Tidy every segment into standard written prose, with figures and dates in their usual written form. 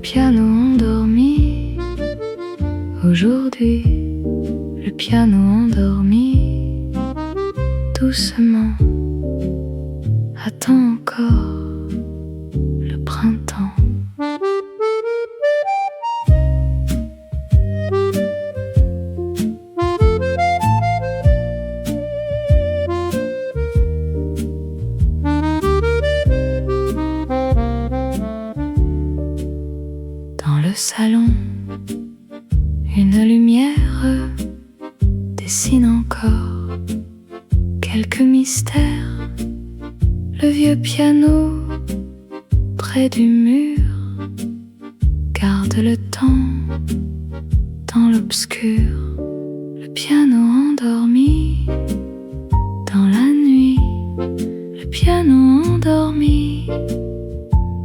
piano endormi. Aujourd'hui, le piano endormi. Doucement, attends encore le printemps. Dans le salon, une lumière dessine encore quelques mystères. Le vieux piano près du mur garde le temps dans l'obscur. Le piano endormi dans la nuit. Le piano endormi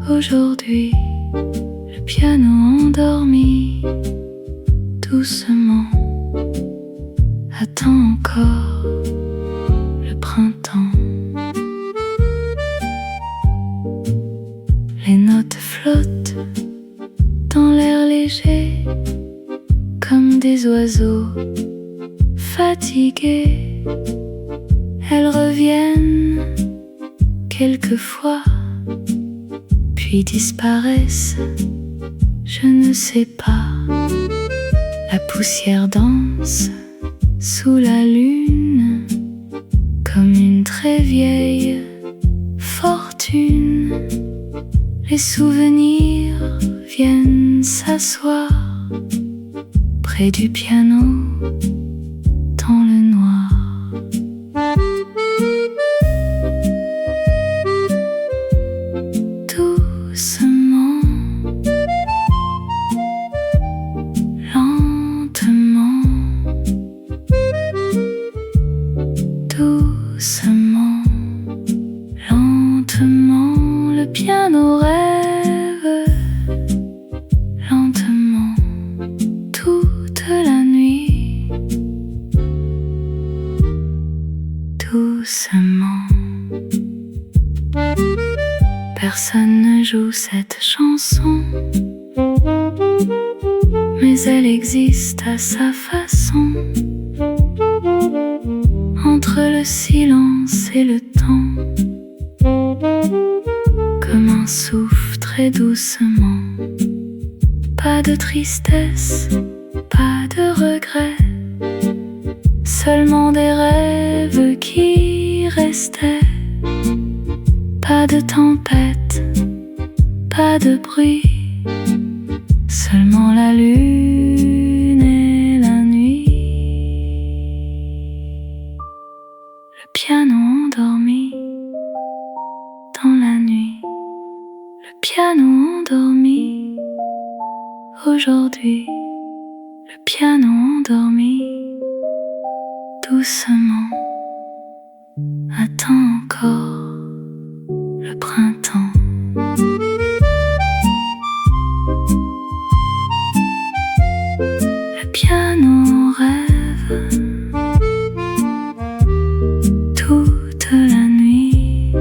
aujourd'hui. Le piano endormi doucement attend encore le printemps. Les notes flottent dans l'air léger comme des oiseaux fatigués. Elles reviennent quelquefois puis disparaissent. Je ne sais pas. La poussière danse sous la lune comme une très vieille fortune. Les souvenirs viennent s'asseoir près du piano dans le noir. Doucement, lentement, doucement, lentement, le piano rêve lentement toute la nuit. Doucement. Personne ne joue cette chanson, mais elle existe à sa façon. Entre le silence et le temps, comme un souffle très doucement. Pas de tristesse, pas de regret, seulement des rêves qui restaient. Pas de tempête, pas de bruit, seulement la lune et la nuit. Le piano endormi dans la nuit. Le piano endormi aujourd'hui. Le piano endormi doucement attend encore le printemps. Le piano rêve toute la nuit.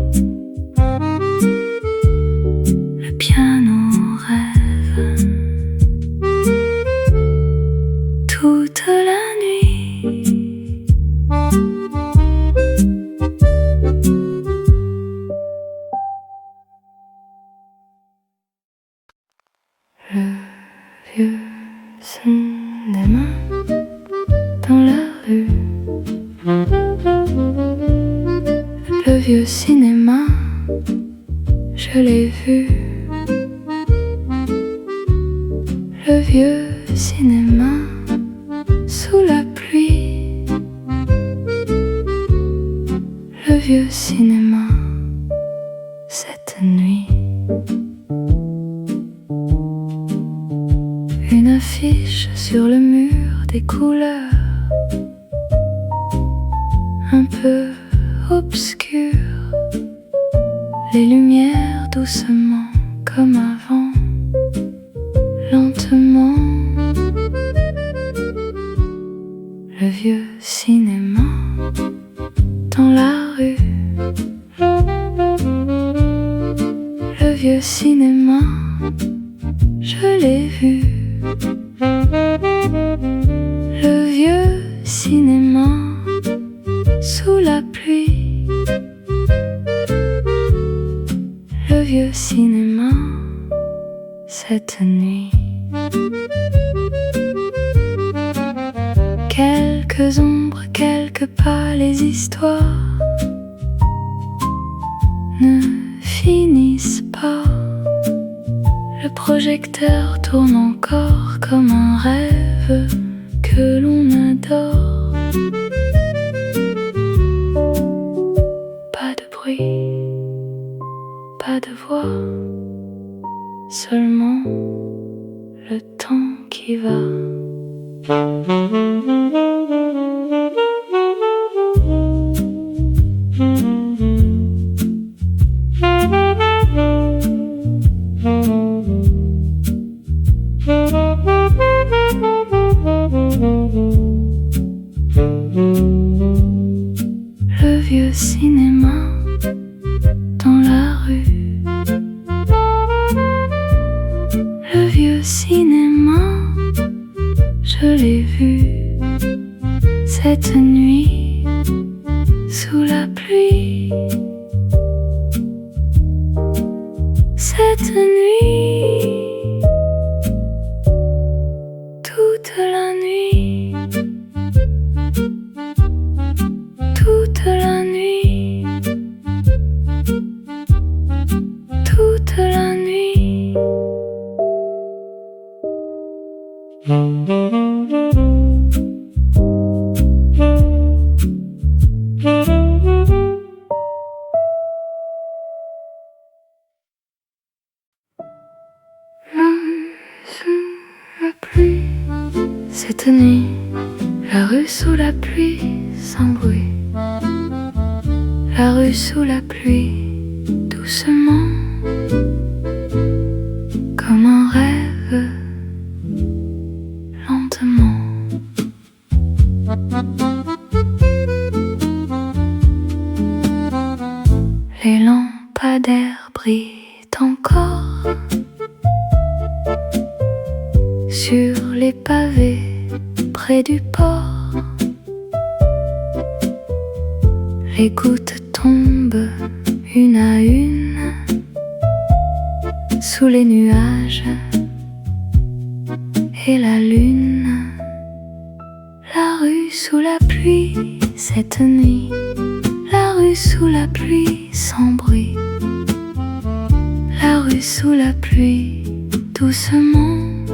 Le piano rêve toute la nuit. Le vieux cinéma dans la rue. Le vieux cinéma, je l'ai vu. Le vieux cinéma sous la pluie. Le vieux cinéma cette nuit. Une affiche sur le mur, des couleurs un peu obscures, les lumières doucement comme avant, lentement. Le vieux cinéma dans la rue. Le vieux cinéma, je l'ai vu. Le vieux cinéma sous la pluie. Le vieux cinéma cette nuit. Quelques ombres, quelques pas, les histoires ne finissent pas. Le projecteur tourne encore comme un rêve que l'on adore. Pas de bruit, pas de voix, seulement le temps qui va. Le vieux cinéma dans la rue. Le vieux cinéma, je l'ai vu cette nuit sous la pluie. Cette nuit, toute la nuit, toute la nuit, toute la nuit. La pluie, cette nuit, la rue sous la pluie, sans bruit. La rue sous la pluie, doucement, comme un rêve, lentement. Les lampadaires brillent encore sur les pavés près du port. Les gouttes tombent une à une sous les nuages et la lune. La rue sous la pluie cette nuit. La rue sous la pluie sans bruit. La rue sous la pluie doucement,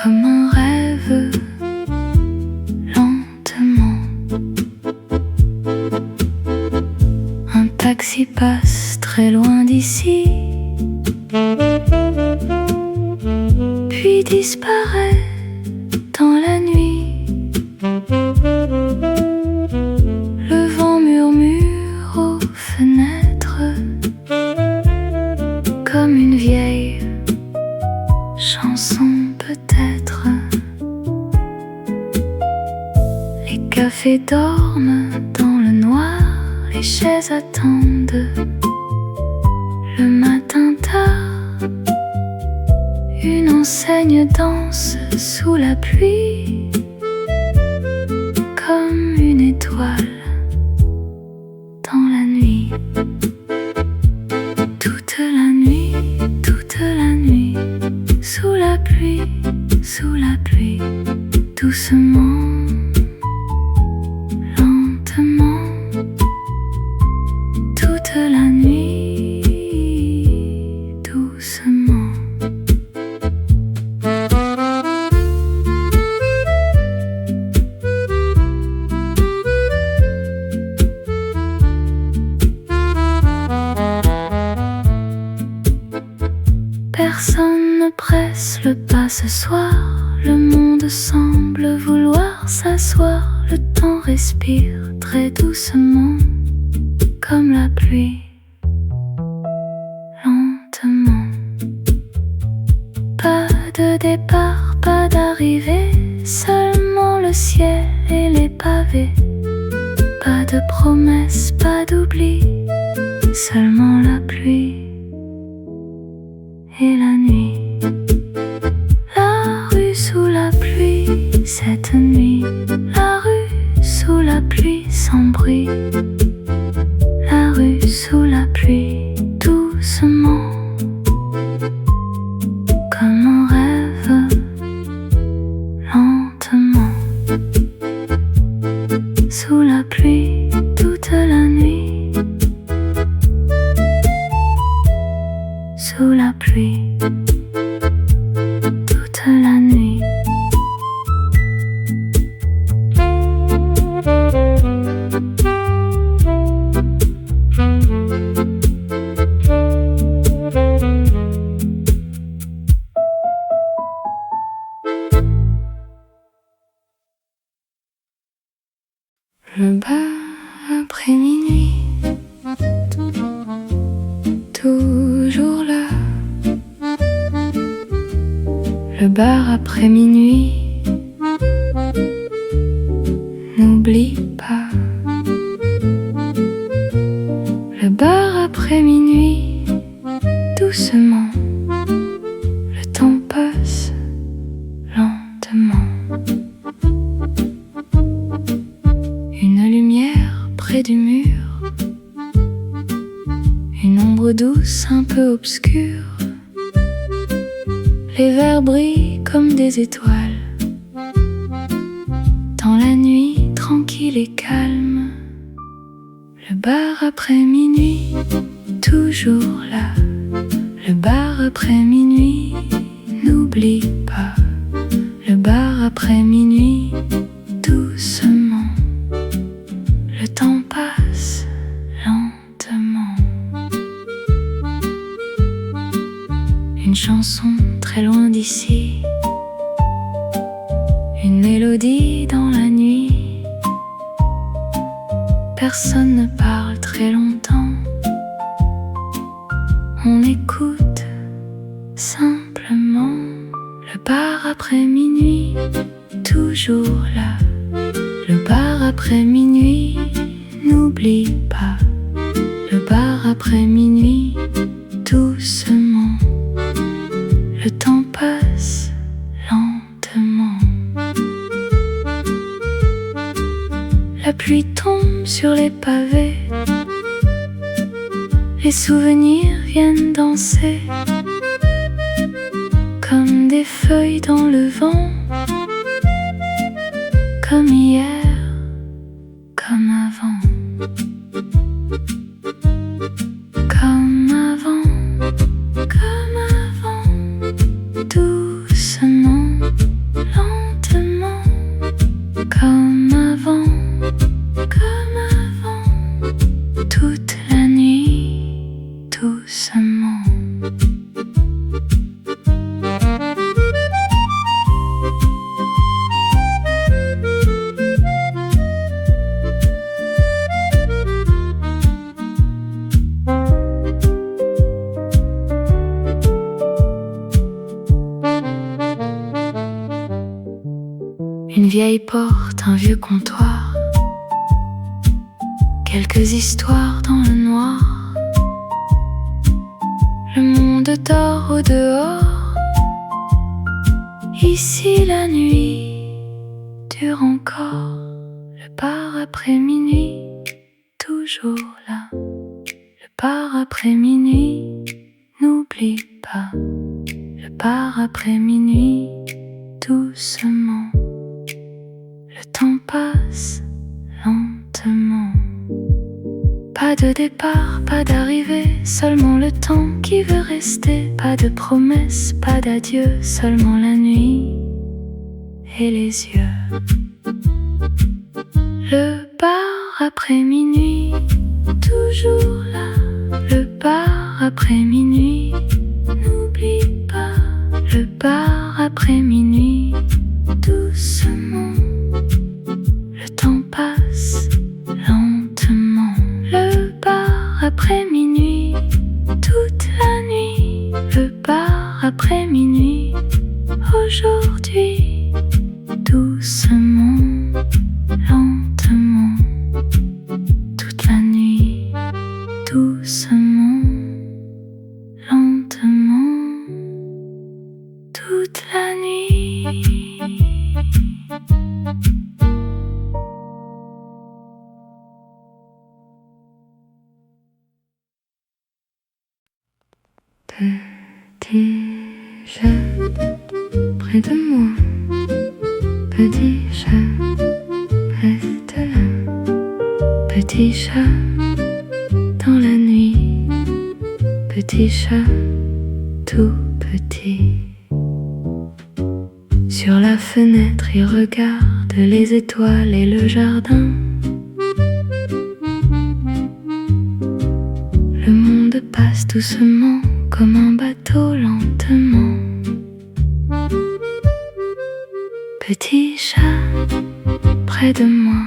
comme un rêve, lentement. Un taxi passe très loin d'ici, puis disparaît dans la nuit. Le vent murmure aux fenêtres comme une vieille chanson peut-être. Les cafés dorment dans le noir, les chaises attendent le matin tard. Une enseigne danse sous la pluie comme une étoile dans la nuit. Toute la nuit, toute la nuit, sous la pluie, doucement, lentement. Toute la nuit, doucement. Personne ne presse le pas ce soir. Le monde semble vouloir s'asseoir. Le temps respire très doucement, comme la pluie, lentement. Pas de départ, pas d'arrivée, seulement le ciel et les pavés. Pas de promesses, pas d'oubli, seulement la pluie et la nuit. La rue sous la pluie, cette nuit. La rue sous la pluie sans bruit. La rue sous la pluie, doucement. Comme un rêve, lentement. Sous la pluie, toute la nuit. Sous la pluie, toute la nuit. Le bar après minuit, toujours là. Le bar après minuit, n'oublie pas. Le bar après minuit, doucement. Le temps passe lentement. Une lumière près du mur, une ombre douce un peu obscure. Les verres brillent comme des étoiles dans la nuit tranquille et calme. Le bar après minuit, toujours là. Le bar après minuit, n'oublie pas. Le bar après minuit, doucement. Le temps passe lentement. Une chanson très loin d'ici, une mélodie dans la nuit. Personne ne parle très longtemps. On écoute simplement. Le bar après minuit, toujours là. Le bar après minuit, n'oublie pas. Le bar après minuit, doucement. Le temps passe lentement. La pluie tombe sur les pavés. Les souvenirs viennent danser comme des feuilles dans le vent. Comme hier, comme avant. Comme avant, comme avant. Doucement, lentement. Comme avant, comme avant. Toute la nuit, doucement. Une vieille porte, un vieux comptoir, quelques histoires dans le noir. Le monde dort au dehors. Ici la nuit dure encore. Le bar après minuit, toujours là. Le bar après minuit, n'oublie pas. Le bar après minuit, doucement. Le temps passe lentement. Pas de départ, pas d'arrivée, seulement le temps qui veut rester. Pas de promesses, pas d'adieu, seulement la nuit et les yeux. Le bar après minuit, toujours là. Le bar après minuit, n'oublie pas. Le bar après minuit, doucement. Le temps passe lentement. Le bar après minuit, toute la nuit. Le bar après minuit, aujourd'hui, doucement, lentement. Toute la nuit, doucement, lentement. Petit chat près de moi, petit chat reste là. Petit chat dans la nuit, petit chat tout petit. Sur la fenêtre, il regarde les étoiles et le jardin. Le monde passe doucement comme un bateau lentement. Petit chat près de moi,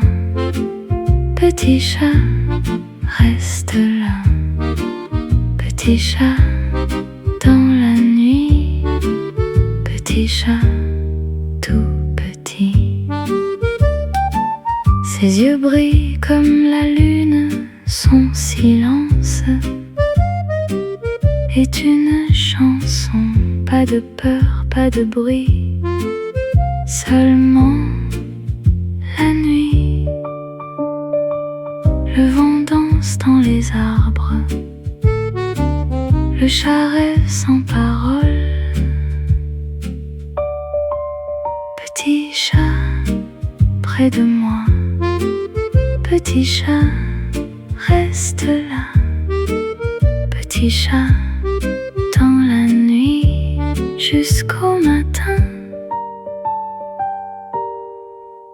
petit chat reste là. Petit chat dans la nuit, petit chat tout petit. Ses yeux brillent comme la lune, son silence est une chanson. Pas de peur, pas de bruit, seulement la nuit. Le vent danse dans les arbres, le chat rêve sans parole. Petit chat près de moi, petit chat reste là. Petit chat dans la nuit jusqu'au matin.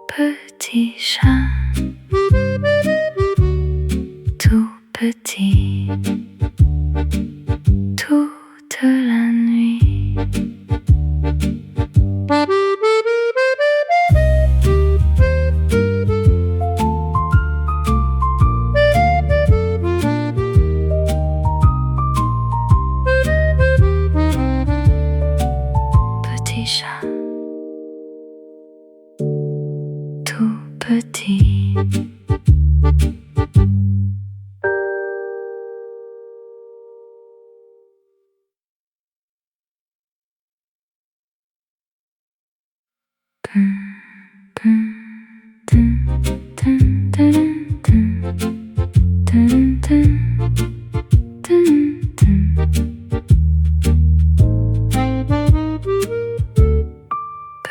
Petit chat tout petit toute la nuit. Petit chat tout petit.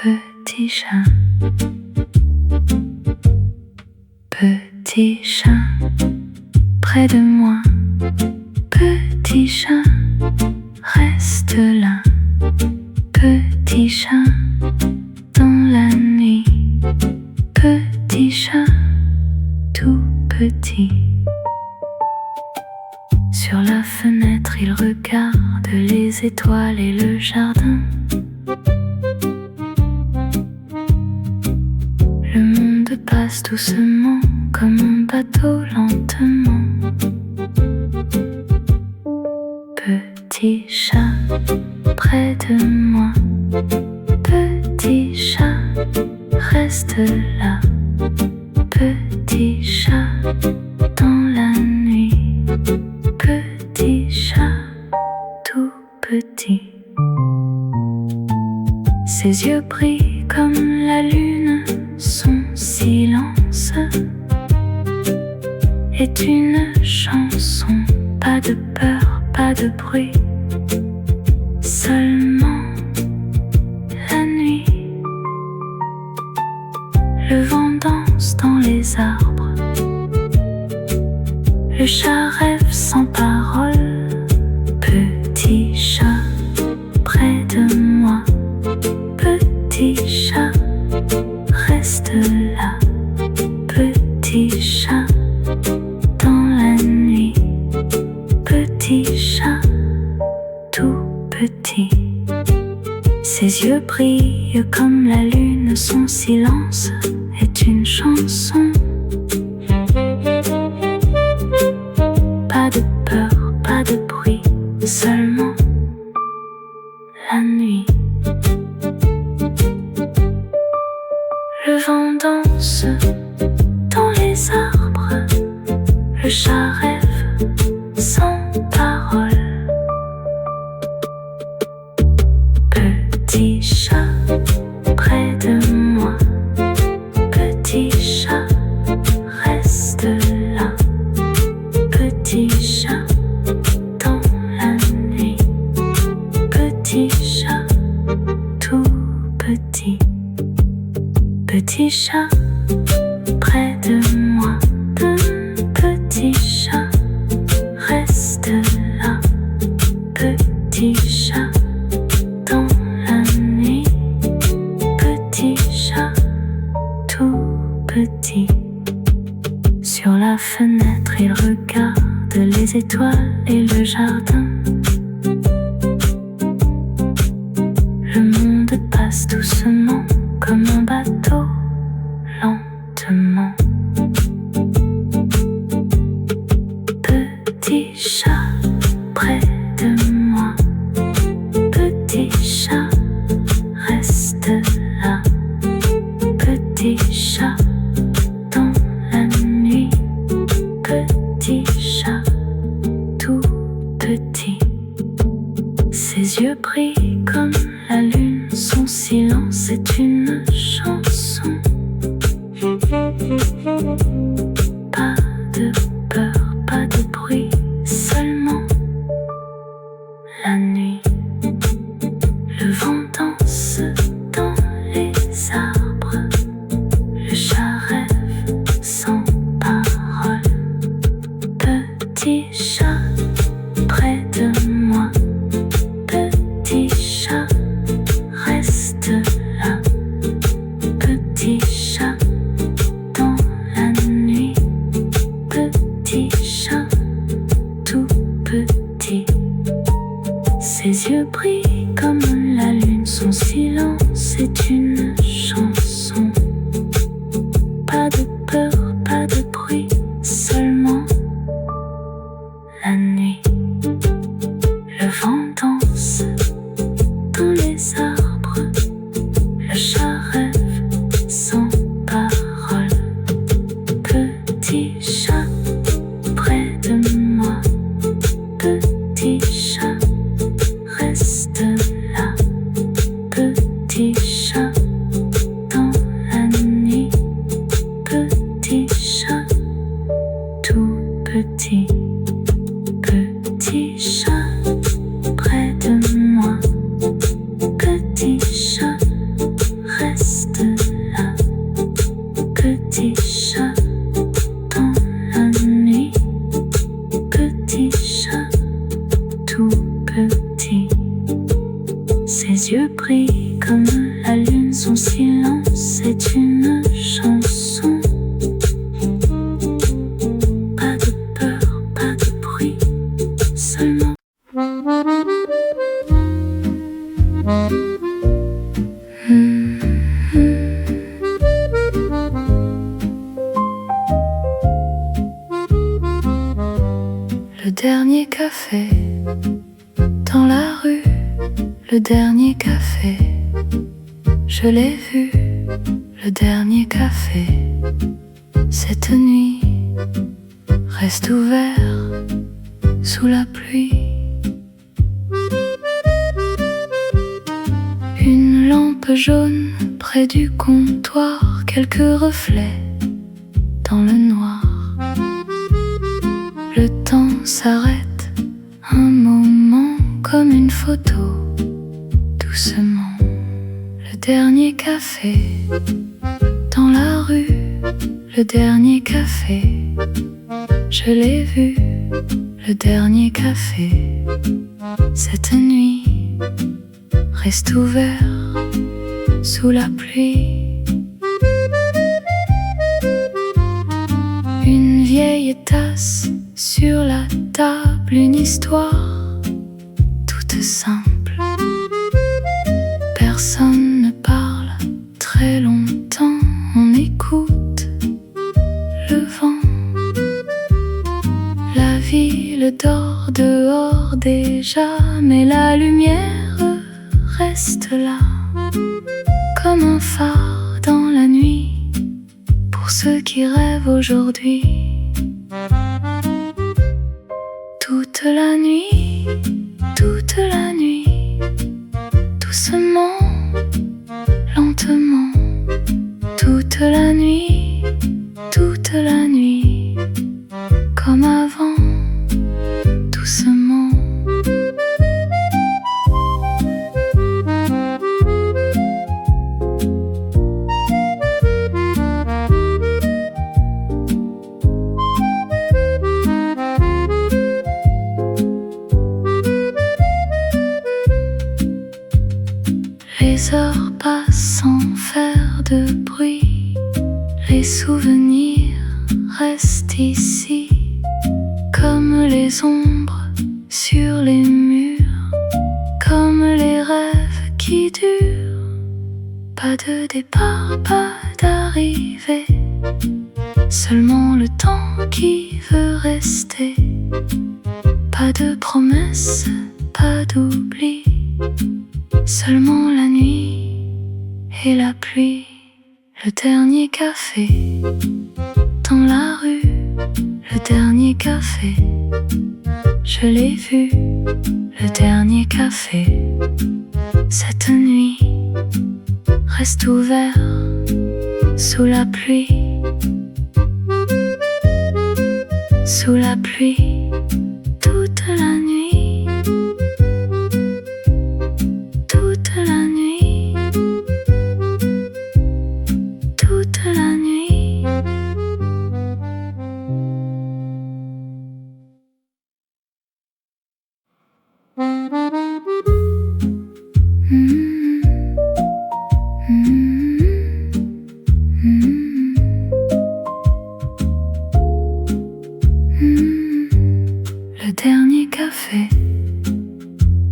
Petit chat, petit chat près de moi, petit chat reste là. Petit chat dans la nuit, petit chat tout petit. Sur la fenêtre, il regarde les étoiles et le jardin. Le monde passe doucement comme un bateau lentement. Petit chat près de moi, petit chat reste là. Petit chat dans la nuit, petit chat tout petit. Ses yeux brillent comme la lune, son silence est une chanson. Pas de peur, pas de bruit, seulement la nuit. Le vent danse dans les arbres, le chat rêve sans parole. Petit chat près de moi, petit chat reste là. Petit chat dans la nuit, petit chat tout petit. Ses yeux brillent comme la lune, son silence est une chanson. Pas de peur, pas de bruit, seulement la nuit. Le vent danse dans les arbres, le chat rêve sans parole. Petit chat près de moi, petit chat chat près de moi, deux petits chats restent là, petits chats dans la nuit, petits chats tout petits. Sur la fenêtre, ils regardent les étoiles et le jardin. Le monde passe doucement comme un bateau, lentement. Petit chat près de moi, petit chat reste là, petit chat dans la nuit, petit chat tout petit. Ses yeux brillent comme la lune, son silence est une chanson. Pas de peur, pas de bruit, seulement la nuit. Le vent danse dans les arbres, le chat rêve sans parole. Petit chat près de moi, petit chat reste là, petit chat dans la nuit, petit chat tout petit. Ses yeux brillent comme la lune, son silence est une chanson. Pas de peur, pas de bruit, seulement la nuit. Le vent danse dans les arbres, le chat rêve sans parole. Petit chat près de moi, petit chat reste là, petit chat dans la nuit, petit chat tout petit. Petit chat près de moi, petit chat reste là, petit chat dans la nuit, petit chat tout petit. Ses yeux brillent comme la lune, son silence est une chanson. Pas de peur, pas de bruit, seulement le dernier café dans la rue, le dernier café, je l'ai vu, le dernier café. Cette nuit reste ouvert sous la pluie. Une lampe jaune près du comptoir, quelques reflets dans le noir. Le temps s'arrête un moment comme une photo, doucement. Le dernier café dans la rue, le dernier café, je l'ai vu, le dernier café. Cette nuit reste ouvert sous la pluie. Une vieille tasse sur la table, une histoire toute simple. Personne ne parle très longtemps, on écoute le vent. La ville dort dehors déjà, mais la lumière reste là, comme un phare dans la nuit, pour ceux qui rêvent aujourd'hui. Toute la nuit, doucement, lentement. Toute la nuit, comme avant, doucement. les ombres sur les murs, comme les rêves qui durent. Pas de départ, pas d'arrivée, seulement le temps qui veut rester. Pas de promesses, pas d'oubli, seulement la nuit et la pluie. Le dernier café dans la rue, le dernier café, je l'ai vu, le dernier café. Cette nuit reste ouvert sous la pluie, sous la pluie, toute la nuit, toute la nuit, toute la nuit. Le dernier café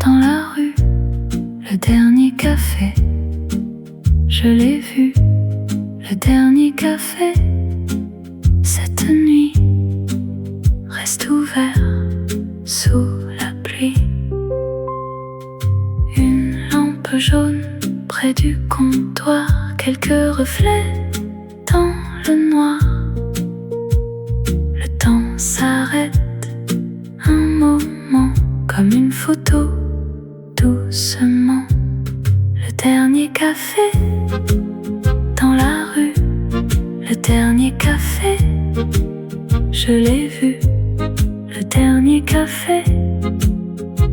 dans la rue, le dernier café, je l'ai vu, le dernier café. Cette nuit reste ouvert sous la pluie. Une lampe jaune près du comptoir, quelques reflets dans le noir. Le temps s'arrête un moment, comme une photo, doucement. Le dernier café dans la rue, le dernier café, je l'ai vu, le dernier café.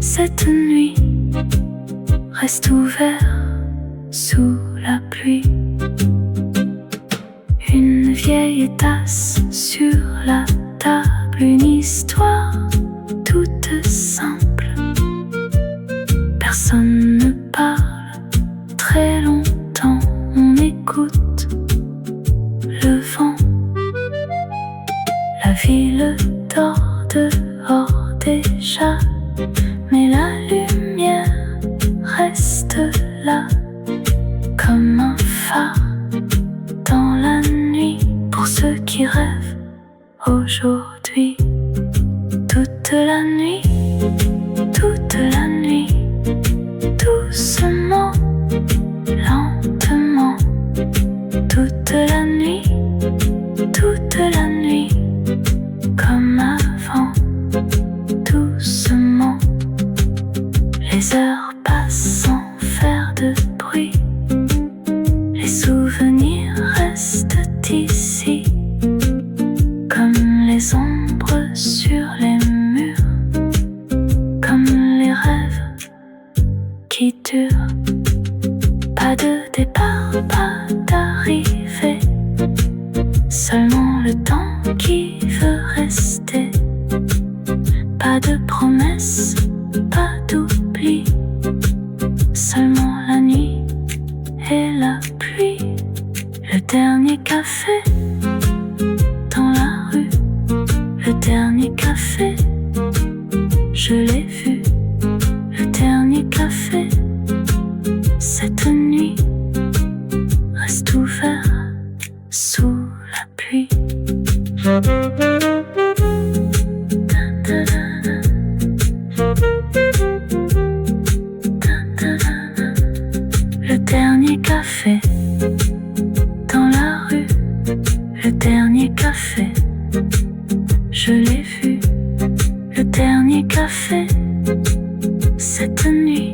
Cette nuit reste ouvert sous la pluie. Une vieille tasse sur la table, une histoire toute simple. Personne ne parle très longtemps, on écoute le vent. La ville dort dehors déjà, mais la lumière reste là, comme un phare dans la nuit, pour ceux qui rêvent aujourd'hui. Toute la nuit, toute la nuit, doucement, lentement. Toute la nuit, toute la nuit, comme avant, doucement. Les heures passent sans faire de bruit, les souvenirs restent ici, comme les ombres sur les murs, comme les rêves qui durent. Pas de départ, pas d'arrivée, seulement le temps qui veut rester. Pas de promesses, pas d'oubli, seulement la nuit et la pluie. Le dernier café dans la rue, le dernier café, je l'ai vu, le dernier café. Cette nuit reste ouvert sous la pluie. Le dernier café dans la rue, le dernier café, je l'ai vu, le dernier café. Cette nuit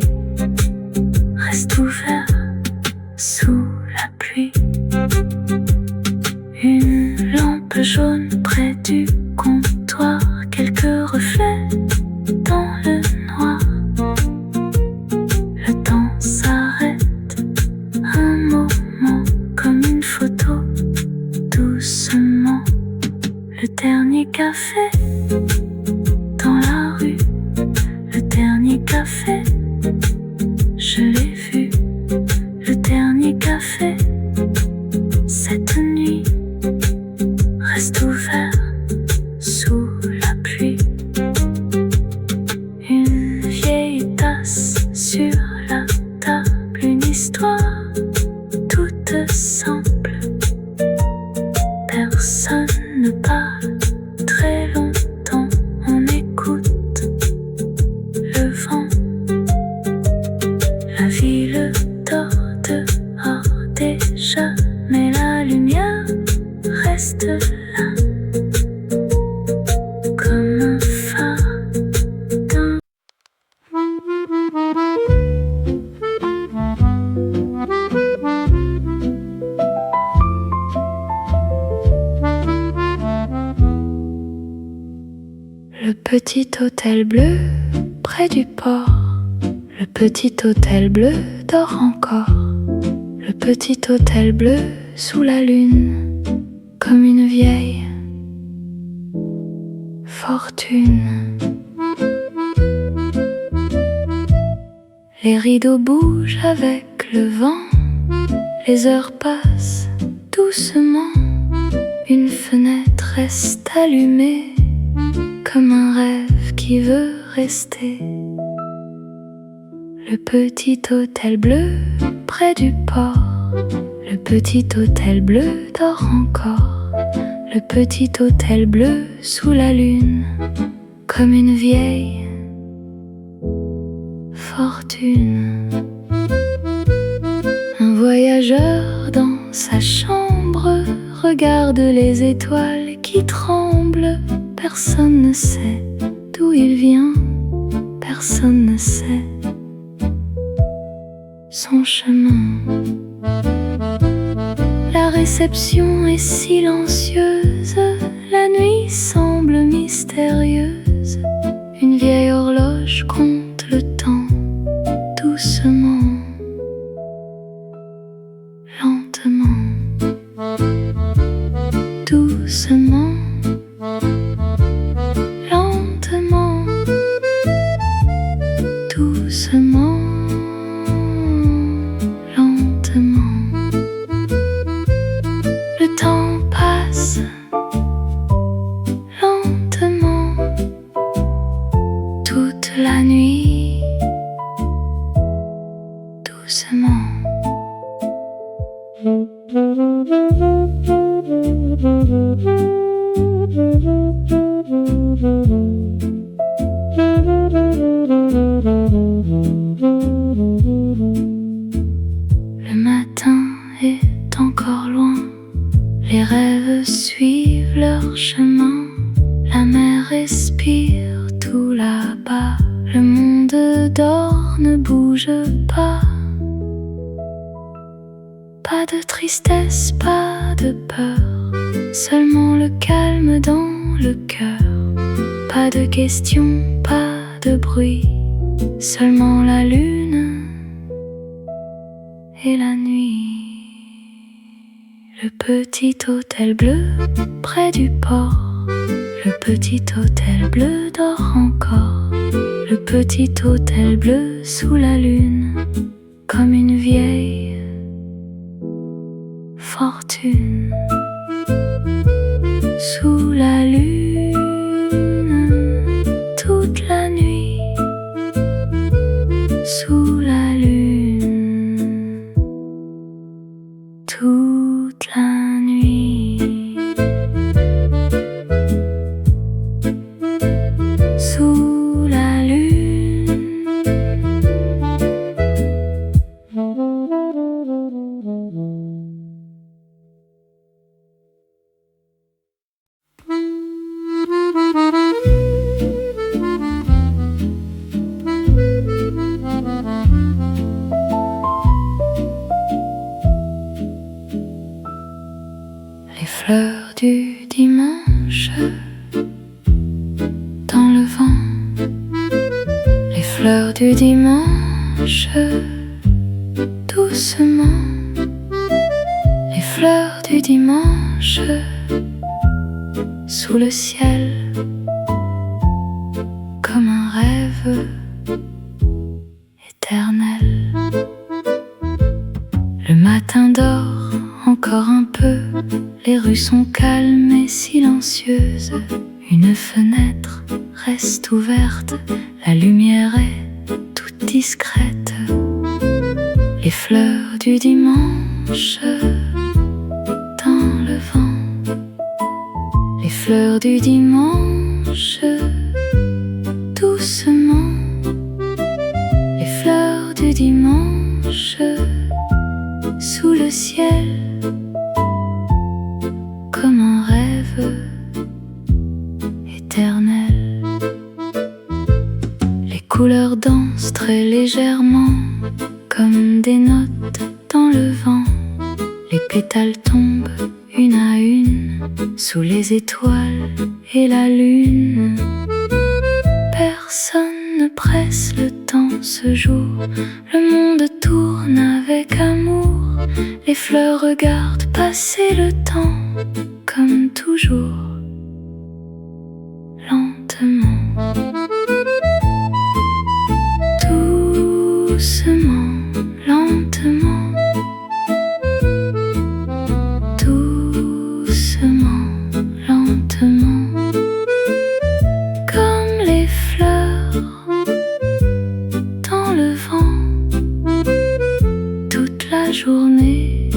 Le petit hôtel bleu près du port. Le petit hôtel bleu dort encore. Le petit hôtel bleu sous la lune, comme une vieille fortune. Les rideaux bougent avec le vent. Les heures passent doucement. Une fenêtre reste allumée, comme un rêve qui veut rester. Le petit hôtel bleu près du port. Le petit hôtel bleu dort encore. Le petit hôtel bleu sous la lune, comme une vieille fortune. Un voyageur dans sa chambre regarde les étoiles qui tremblent. Personne ne sait d'où il vient, personne ne sait son chemin. La réception est silencieuse, la nuit semble mystérieuse. Une vieille horloge compte le temps doucement, lentement, doucement, lentement, doucement, lentement. Le temps passe lentement, toute la nuit, doucement. Le matin est encore loin, les rêves suivent leur chemin. La mer respire tout là-bas, le monde dort, ne bouge pas. Pas de tristesse, pas de peur, seulement le calme dans le cœur. Pas de questions, pas de bruit, seulement la lune et la nuit. Le petit hôtel bleu près du port. Le petit hôtel bleu dort encore. Le petit hôtel bleu sous la lune, comme une vieille fortune. Sous la lune, toute la nuit. Sous la lune, toute la nuit. Sous la lune. Les fleurs du dimanche dans le vent. Les fleurs du dimanche doucement. Les fleurs du dimanche sous le ciel, comme un rêve éternel. Le matin dort encore un peu, les rues sont calmes et silencieuses. Une fenêtre reste ouverte, la lumière est toute discrète. Les fleurs du dimanche dans le vent. Les fleurs du dimanche doucement. Les fleurs du dimanche sous le ciel, comme un rêve éternel. Les couleurs dansent très légèrement, comme des notes dans le vent. Les pétales tombent une à une sous les étoiles et la lune. presse, le temps se joue, le monde tourne avec amour, les fleurs regardent passer le temps comme toujours, lentement, doucement, lentement, doucement, lentement, comme les fleurs dans le vent, toute la journée,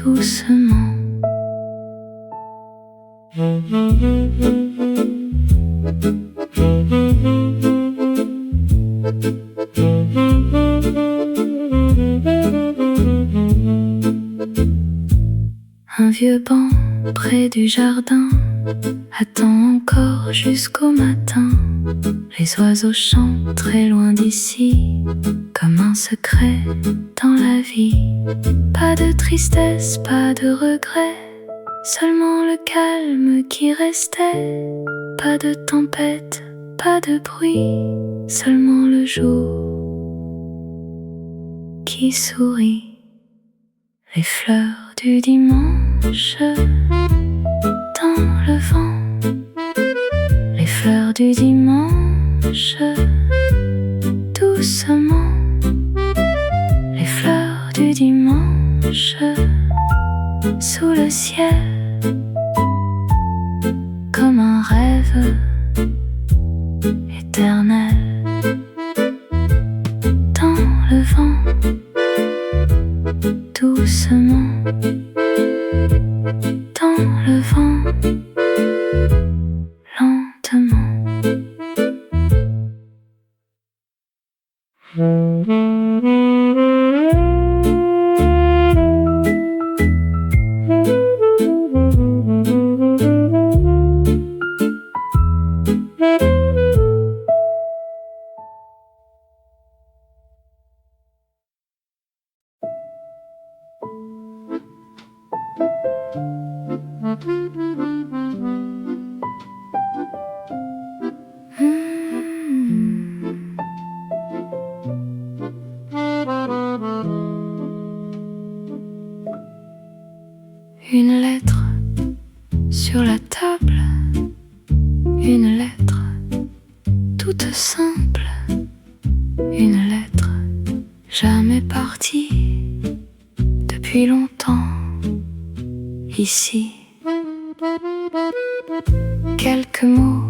doucement. Un vieux banc près du jardin attend encore jusqu'au matin. Les oiseaux chantent très loin d'ici, comme un secret dans la vie. Pas de tristesse, pas de regret, seulement le calme qui restait. Pas de tempête, pas de bruit, seulement le jour qui sourit. Les fleurs du dimanche dans le vent, les fleurs du dimanche doucement, les fleurs du dimanche sous le ciel, comme un rêve éternel. Dans le vent, doucement, dans le vent, lentement. Une lettre sur la table, une lettre toute simple, une lettre jamais partie depuis longtemps ici. Quelques mots,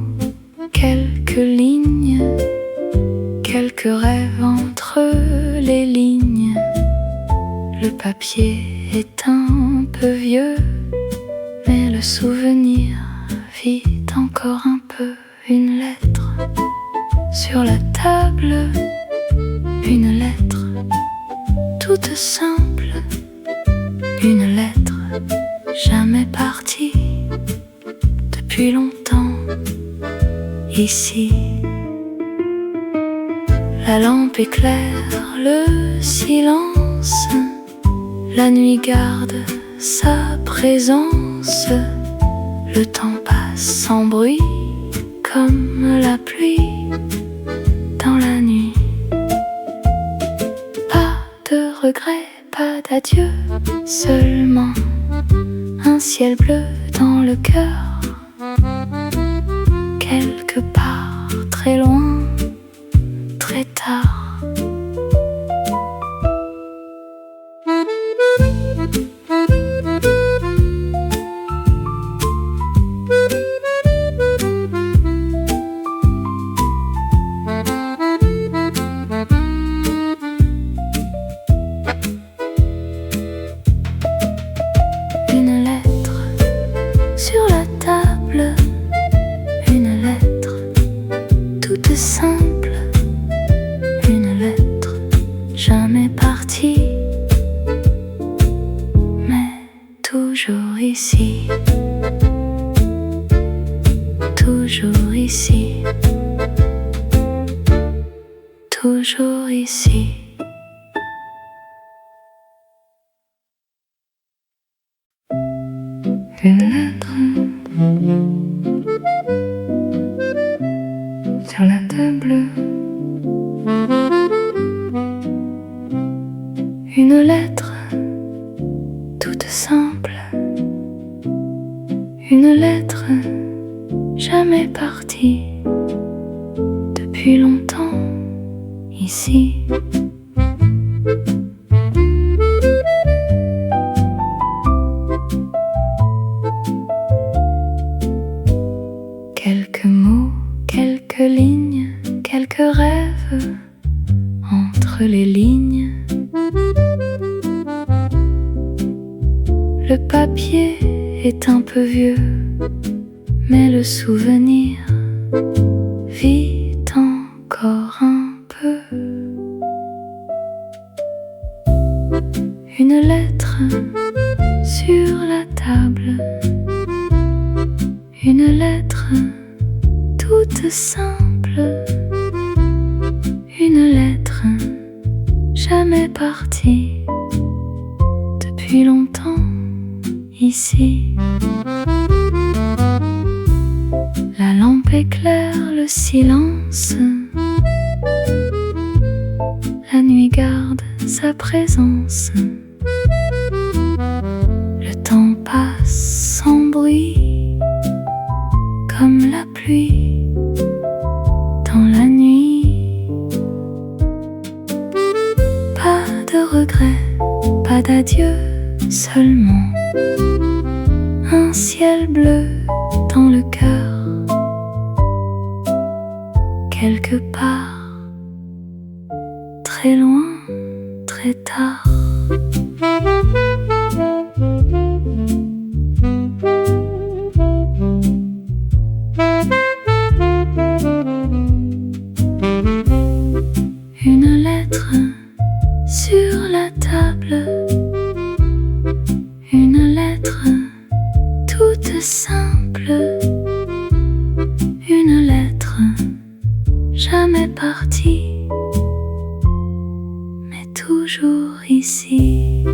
quelques lignes, quelques rêves entre les lignes. Le papier est un peu vieux, mais le souvenir vit encore un peu. Une lettre sur la table, une lettre toute simple, une lettre jamais partie depuis longtemps ici. La lampe éclaire le silence, la nuit garde sa présence, le temps passe sans bruit comme la pluie dans la nuit. Pas de regret, pas d'adieu, seulement un ciel bleu dans le cœur, quelque part très loin, très tard. Une lettre sur la table, une lettre toute simple, une lettre jamais partie, mais toujours ici, toujours ici, toujours ici. Une lettre sur la table. de bleu. Une lettre toute simple, une lettre jamais partie depuis longtemps ici. Quelques mots, quelques lignes, quelques rêves entre les lignes. Le papier est un peu vieux, mais le souvenir vit encore un peu. Une lettre sur la table, une lettre toute simple, une lettre jamais partie depuis longtemps ici. La lampe éclaire le silence, la nuit garde sa présence. Le temps passe sans bruit, comme la pluie dans la nuit. Pas de regrets, pas d'adieu, seulement un ciel bleu dans le cœur. Quelque part, très loin, très tard. Une lettre sur la table, une lettre toute simple, une lettre jamais partie, mais toujours ici.